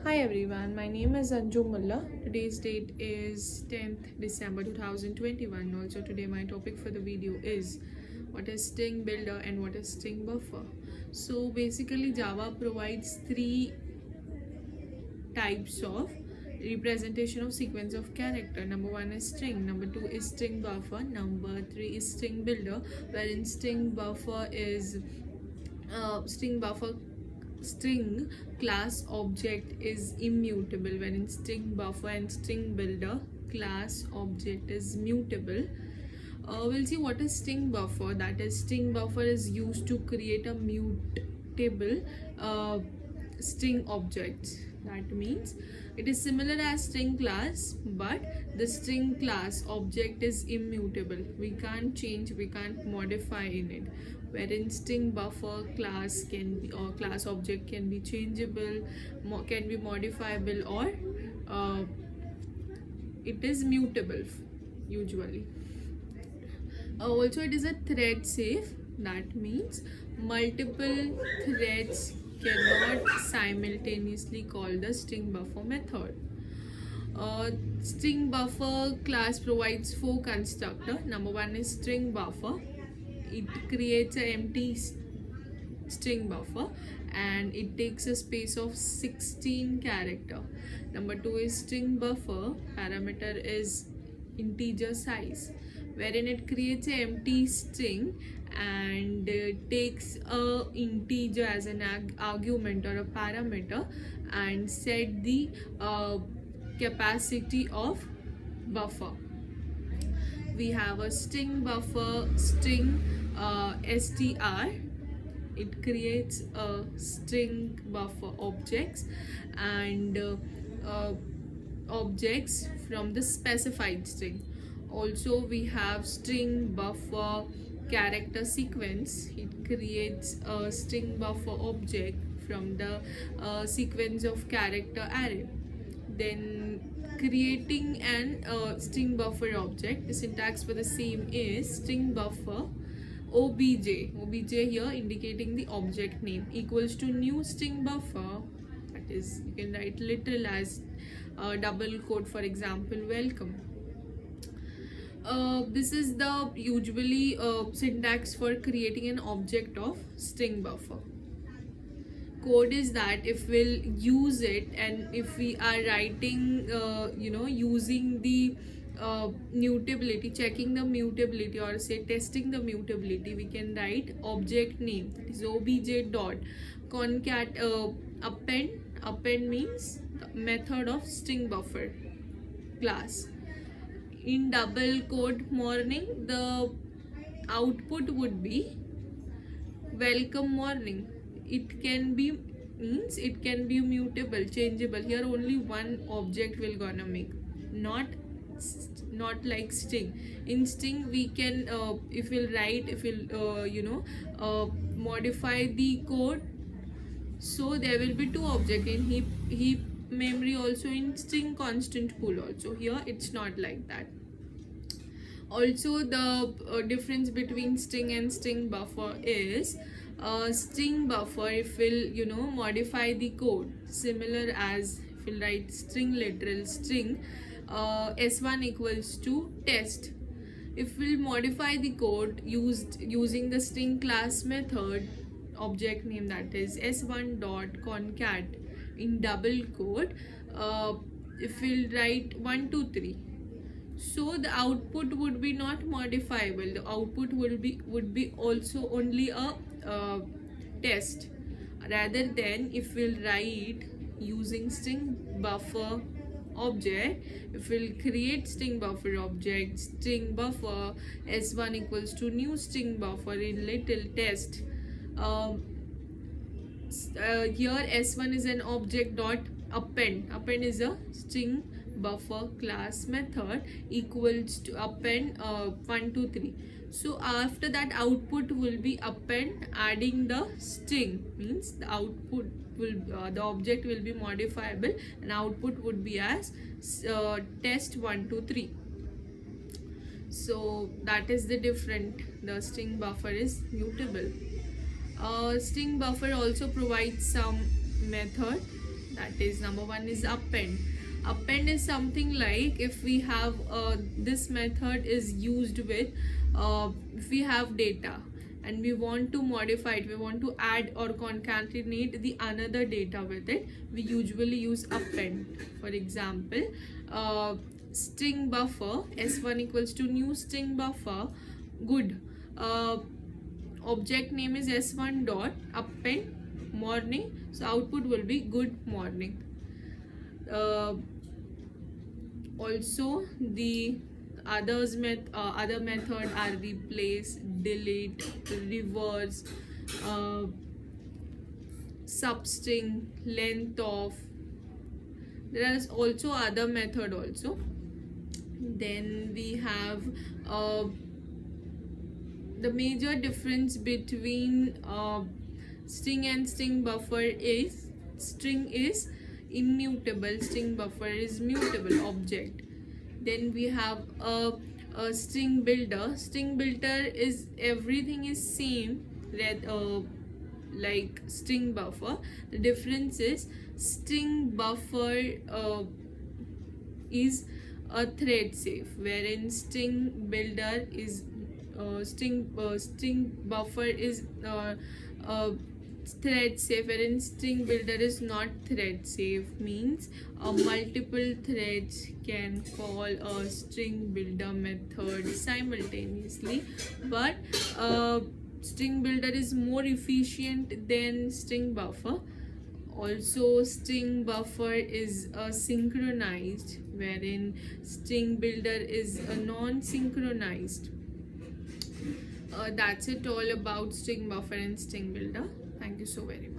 Hi everyone, my name is Anju Mulla. Today's date is 10th December 2021. Also today my topic for the video is what is string builder and what is string buffer. So basically Java provides three types of representation of sequence of character. Number one is string, number two is string buffer, number three is string builder, wherein string class object is immutable, wherein string buffer and string builder class object is mutable. We'll see what is string buffer. That is, string buffer is used to create a mutable string objects. That means it is similar as string class, but the string class object is immutable. We can't change, we can't modify in it. Wherein string buffer class can be, or class object can be changeable, can be modifiable, or it is mutable usually. Also, it is a thread safe. That means multiple threads cannot simultaneously call the string buffer method. String buffer class provides four constructor. Number one is string buffer. It creates an empty string buffer and it takes a space of 16 character. Number two is string buffer. Parameter is integer size, wherein it creates an empty string and takes a integer as an argument or a parameter and set the capacity of buffer. We have a string buffer, string str. It creates a string buffer objects and objects from the specified string. Also, we have string buffer character sequence. It creates a string buffer object from the sequence of character array. Then creating an string buffer object, the syntax for the same is string buffer obj here indicating the object name equals to new string buffer. That is, you can write literal as double quote, for example, welcome. This is the usually syntax for creating an object of string buffer. Code is that if we'll use it, and if we are writing using the mutability, checking the mutability, or say testing the mutability, we can write object name, that is obj dot concat append means the method of string buffer class. In double quote morning, the output would be welcome morning. It can be mutable, changeable. Here only one object will gonna make, not like string. In string we can if we'll modify the code, so there will be two objects in heap memory, also in string constant pool also. Here it's not like that. Also, the difference between string and string buffer is string buffer, if we'll modify the code, similar as if we'll write string literal string s1 equals to test. If we'll modify the code using the string class method, object name, that is s1 dot concat in double quote, if we'll write 1 2 3, so the output would be not modifiable. The output would be also only a test, rather than if we'll write using string buffer object, if we'll create string buffer object, string buffer s1 equals to new string buffer in little test. Here s1 is an object dot append is a string buffer class method equals to append 1 2 3. So after that, output will be append adding the string, means the output will the object will be modifiable and output would be as test 1 2 3. So that is the different. The string buffer is mutable. String buffer also provides some method That is, number one is append. Append is something like, if we have this method is used with if we have data and we want to modify it, we want to add or concatenate the another data with it, we usually use append. For example, string buffer s1 equals to new string buffer good, object name is s1 dot append morning, so output will be good morning. Also the other method are replace, delete, reverse, substring, length of. There is also other method also. Then we have the major difference between string and string buffer is, string is immutable, string buffer is mutable object. Then we have a string builder. String builder is everything is same like string buffer. The difference is string buffer is a thread safe, wherein string builder is string buffer is thread safe, wherein string builder is not thread safe. Means multiple threads can call a string builder method simultaneously, but string builder is more efficient than string buffer. Also string buffer is synchronized, wherein string builder is non-synchronized. That's it all about string buffer and string builder. Thank you so very much.